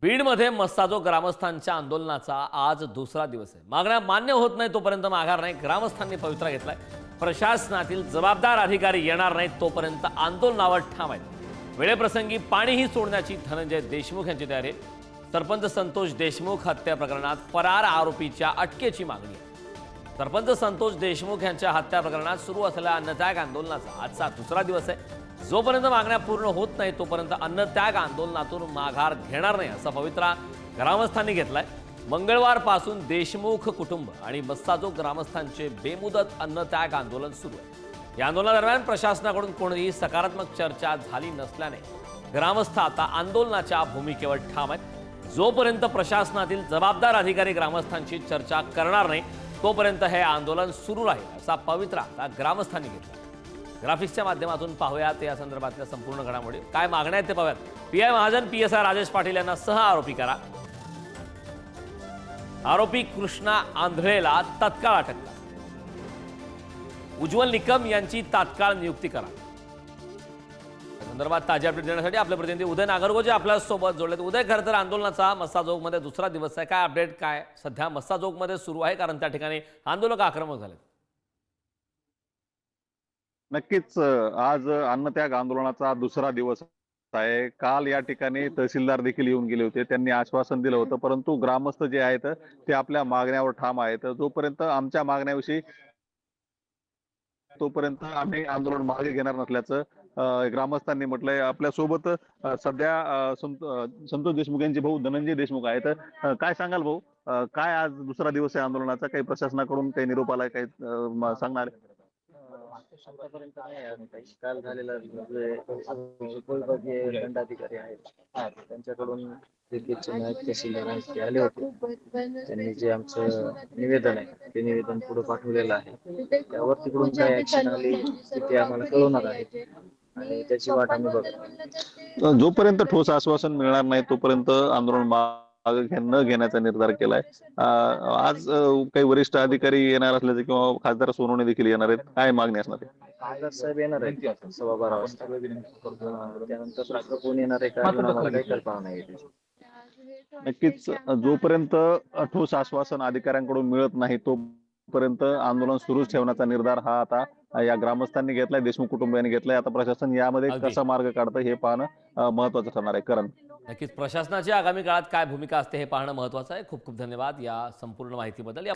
बीडमध्ये मस्साजोग ग्रामस्थांच्या आंदोलनाचा आज दुसरा दिवस आहे। मागण्या मान्य होत नाही तोपर्यंत माघार नाही। ग्रामस्थांनी पवित्रा घेतलाय। प्रशासनातील जबाबदार अधिकारी येणार नाहीत तोपर्यंत आंदोलनावर ठाम आहेत। वेळेप्रसंगी पाणीही सोडण्याची धनंजय देशमुख यांची तयारी आहे। सरपंच संतोष देशमुख हत्या प्रकरणात फरार आरोपीच्या अटकेची मागणी आहे। सरपंच संतोष देशमुख यांच्या हत्या प्रकरणात सुरू असलेल्या अन्नत्याग आंदोलनाचा आजचा दुसरा दिवस आहे। जोपर्यंत मागण्या पूर्ण होत नाही तोपर्यंत अन्नत्याग आंदोलनातून माघार घेणार नाही असा पवित्रा ग्रामस्थांनी घेतलाय। मंगळवारपासून देशमुख कुटुंब आणि मस्साजोग ग्रामस्थांचे बेमुदत अन्नत्याग आंदोलन सुरू आहे। या आंदोलनादरम्यान प्रशासनाकडून कोणतीही सकारात्मक चर्चा झाली नसल्याने ग्रामस्थ आता आंदोलनाच्या भूमिकेवर ठाम आहेत। जोपर्यंत प्रशासनातील जबाबदार अधिकारी ग्रामस्थांची चर्चा करणार नाही तोपर्यंत हे आंदोलन सुरू राहील असा पवित्रा आता ग्रामस्थांनी घेतला। ग्राफिक्सच्या माध्यमातून पाहूयात या संदर्भातल्या संपूर्ण घडामोडी। काय मागण्या आहेत ते पाहूयात। पीआय महाजन पीएसआय राजेश पाटील यांना सह आरोपी करा। आरोपी कृष्णा आंधळेला तत्काळ अटक करा। उज्ज्वल निकम यांची तात्काळ नियुक्ती करा। या संदर्भात ताजी अपडेट देण्यासाठी आपले प्रतिनिधी उदय नागरगोजे आपल्या सोबत जोडलेत। उदय, खरं तर आंदोलनाचा मस्साजोगमध्ये दुसरा दिवस आहे। काय अपडेट काय सध्या मस्साजोगमध्ये सुरू आहे, कारण त्या ठिकाणी आंदोलक आक्रमक झाले? नक्कीच आज अन्नत्याग आंदोलनाचा दुसरा दिवस आहे। काल या ठिकाणी तहसीलदार देखील येऊन गेले होते। त्यांनी आश्वासन दिलं होतं, परंतु ग्रामस्थ जे आहेत ते आपल्या मागण्यावर ठाम आहेत। जोपर्यंत आमच्या मागण्याविषयी तोपर्यंत आम्ही आंदोलन मागे घेणार नसल्याचं ग्रामस्थांनी म्हटलंय। आपल्या सोबत सध्या संतोष देशमुख यांचे भाऊ धनंजय देशमुख आहेत। काय सांगाल भाऊ, काय आज दुसरा दिवस आहे आंदोलनाचा? काही प्रशासनाकडून काही निरोप आलाय, काही सांगणार? आतापर्यंत नाही आहे काही। काल झालेला उपविभागीय दंडाधिकारी आहेत त्यांच्याकडून देखील नायब तहसीलदार आहेत ते आले होते। त्यांनी जे आमचं निवेदन आहे ते निवेदन पुढे पाठवलेलं आहे। त्यावर तिकडून काय ऍक्शन आली ते आम्हाला कळवणार आहे आणि त्याची वाट आम्ही बघतो। जोपर्यंत ठोस आश्वासन मिळणार नाही तोपर्यंत आंदोलन मागे न घेण्याचा निर्धार केलाय। आज काही वरिष्ठ अधिकारी येणार असल्याचे किंवा खासदार सोनवणे देखील येणार आहेत। काय मागणी असणार आहे? खासदार साहेब येणार आहेत 12:15 वाजता। त्यानंतर दुसरं कोण येणार आहे का आम्हाला काही कल्पना नाही। नक्कीच जोपर्यंत ठोस आश्वासन अधिकाऱ्यांकडून मिळत नाही तोपर्यंत आंदोलन सुरूच ठेवण्याचा निर्धार हा आता या ग्रामस्थांनी घेतलाय, देशमुख कुटुंबियांनी घेतलाय। आता प्रशासन यामध्ये कसा मार्ग काढतं हे पाहणं महत्वाचं ठरणार आहे। करण, नक्कीच प्रशासनाची आगामी काळात काय भूमिका असते हे पाहणं महत्त्वाचं आहे। खूप खूप धन्यवाद या संपूर्ण माहितीबद्दल।